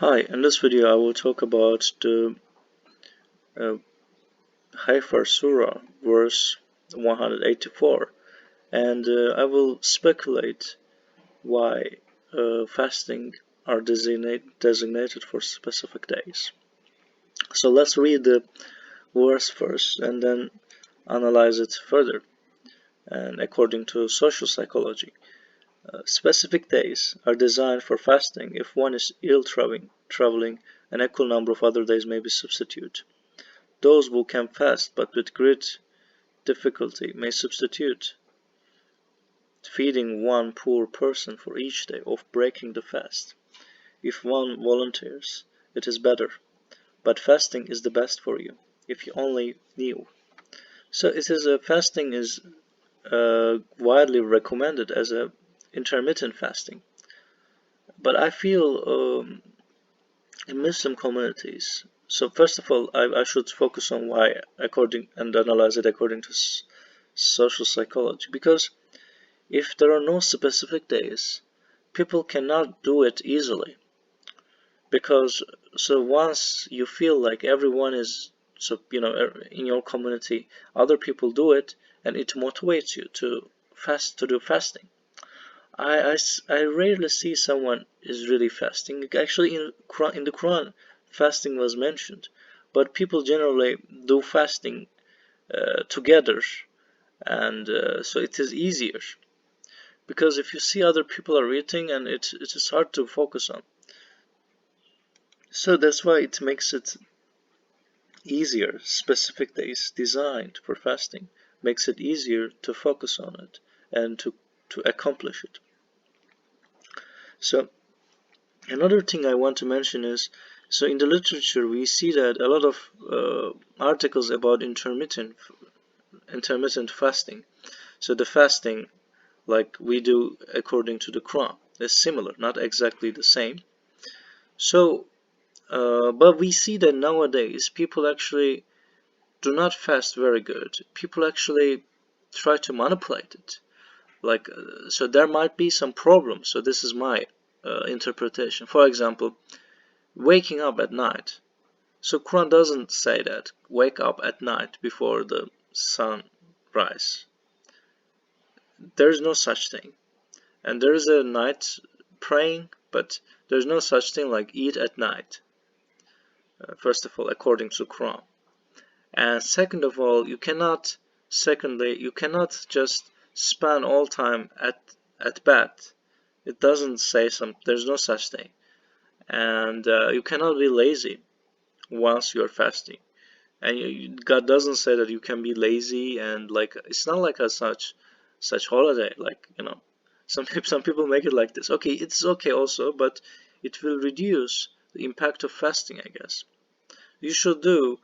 Hi, in this video I will talk about the uh, surah, verse 184, and I will speculate why fasting are designated for specific days. So let's read the verse first and then analyze it further. And according to social psychology, specific days are designed for fasting. If one is ill traveling, an equal number of other days may be substituted. Those who can fast but with great difficulty may substitute feeding one poor person for each day of breaking the fast. If one volunteers, it is better, but fasting is the best for you, if you only knew. So it is fasting is widely recommended as a intermittent fasting, but I feel in Muslim communities. So first of all, I should focus on why according and analyze it according to social psychology, because if there are no specific days, people cannot do it easily. Because so once you feel like everyone is, so in your community other people do it, and it motivates you to do fasting. I rarely see someone is really fasting. Actually, in the Quran, fasting was mentioned, but people generally do fasting together, and so it is easier. Because if you see other people are eating, and it is hard to focus on. So that's why it makes it easier. Specific days designed for fasting makes it easier to focus on it and to accomplish it. So another thing I want to mention is, so in the literature we see that a lot of articles about intermittent fasting. So the fasting like we do according to the Quran is similar, not exactly the same. So but we see that nowadays people actually do not fast very good. People actually try to manipulate it. Like, so there might be some problems. So this is my interpretation. For example, waking up at night. So Quran doesn't say that wake up at night before the sun rise. There is no such thing. And there is a night praying, but there's no such thing like eat at night. First of all, according to Quran. And second of all, you cannot just spend all time at bed. It doesn't say there's no such thing. And you cannot be lazy once you're fasting. And God doesn't say that you can be lazy, and like it's not like a such holiday. Like some people make it like this. Okay, it's okay also, but it will reduce the impact of fasting, I guess. You should do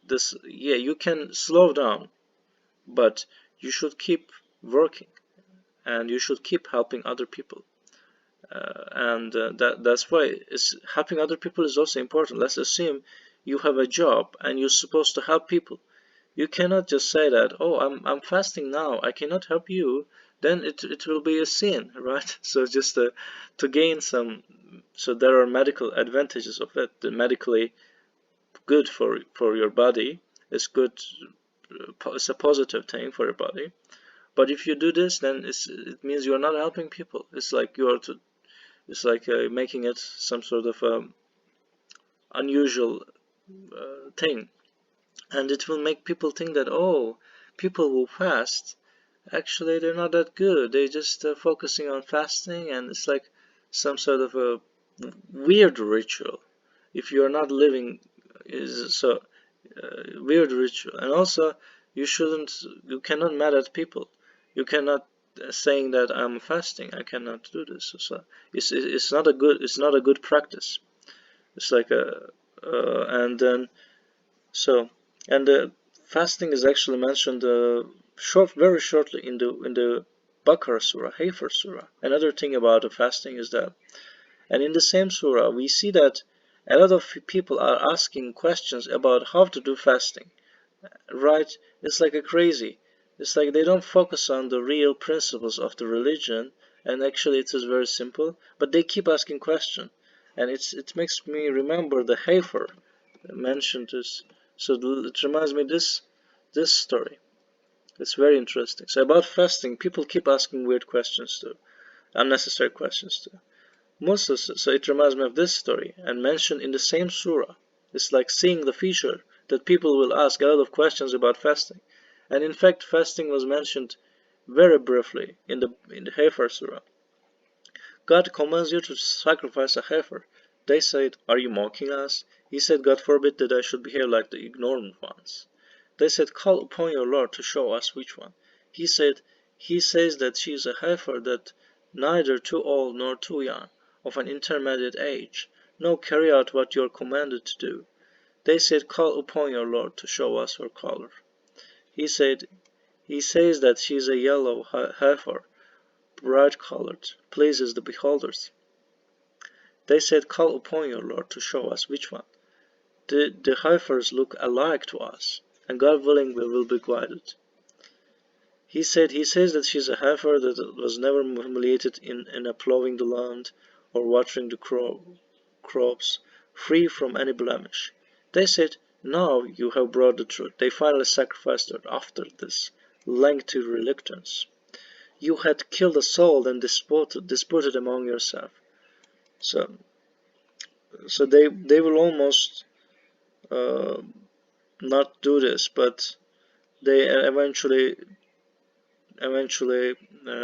this. Yeah, you can slow down, but you should keep working, and you should keep helping other people. And that's why helping other people is also important. Let's assume you have a job and you're supposed to help people. You cannot just say that, oh, I'm fasting now, I cannot help you. Then it will be a sin, right? So just to gain some, so there are medical advantages of it. The medically good for your body. It's good. It's a positive thing for your body. But if you do this, then it means you're not helping people. It's like it's like making it some sort of unusual thing, and it will make people think that, oh, people who fast actually they're not that good. They're just focusing on fasting, and it's like some sort of a weird ritual. If you're not living, is so weird ritual. And also, you cannot mad at people. You cannot saying that I'm fasting, I cannot do this. So it's not a good practice. It's like a and then so and the fasting is actually mentioned very shortly in the Baqarah surah, Heifer surah. Another thing about the fasting is that, and in the same surah we see that a lot of people are asking questions about how to do fasting, right? It's like a crazy. It's like they don't focus on the real principles of the religion, and actually it is very simple, but they keep asking questions. and it makes me remember the heifer mentioned this. So it reminds me this story. It's very interesting. So about fasting, people keep asking weird questions too, unnecessary questions too. So it reminds me of this story and mentioned in the same surah. It's like seeing the future that people will ask a lot of questions about fasting. And in fact, fasting was mentioned very briefly in the heifer surah. God commands you to sacrifice a heifer. They said, "Are you mocking us?" He said, "God forbid that I should behave like the ignorant ones." They said, "Call upon your Lord to show us which one." He said, "He says that she is a heifer that neither too old nor too young, of an intermediate age. No, carry out what you are commanded to do." They said, "Call upon your Lord to show us her color." He said, "He says that she is a yellow heifer, bright colored, pleases the beholders." They said, "Call upon your Lord to show us which one." The heifers look alike to us, and God willing we will be guided. He says that she is a heifer that was never humiliated in plowing the land or watering the crops, free from any blemish. They said, "Now you have brought the truth." They finally sacrificed her after this lengthy reluctance. "You had killed a soul and disputed among yourself." So, so they will almost uh, not do this, but they eventually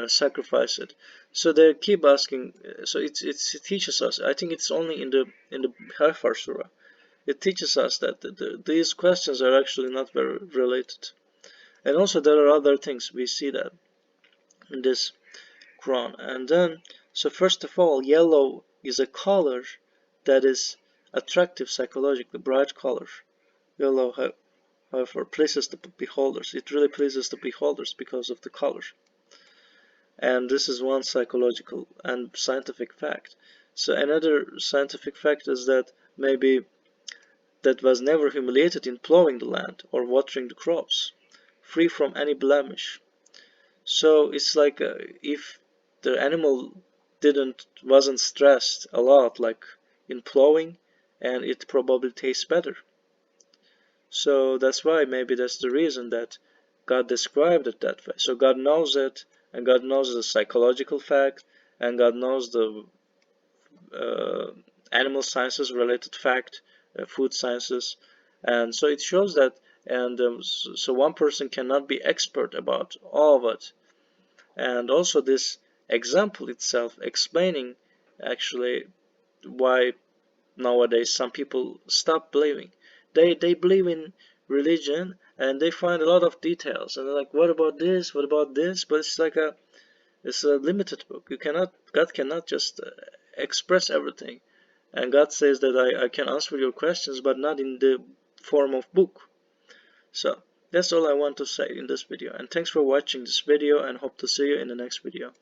sacrifice it. So they keep asking. So it teaches us. I think it's only in the Heifer Surah. It teaches us that these questions are actually not very related. And also there are other things we see that in this Quran. And then, so first of all, yellow is a color that is attractive psychologically, bright color. Yellow, however, pleases the beholders. It really pleases the beholders because of the color. And this is one psychological and scientific fact. So another scientific fact is that maybe that was never humiliated in plowing the land or watering the crops, free from any blemish. So it's like if the animal wasn't stressed a lot, like in plowing, and it probably tastes better. So that's why maybe that's the reason that God described it that way. So God knows it, and God knows the psychological fact, and God knows the uh, animal sciences related fact, food sciences, and so it shows that. And so one person cannot be expert about all of it. And also this example itself explaining actually why nowadays some people stop believing. They believe in religion and they find a lot of details and they're like, what about this, what about this? But it's a limited book. God cannot just express everything. And God says that I can answer your questions but not in the form of book. So that's all I want to say in this video, and thanks for watching this video and hope to see you in the next video.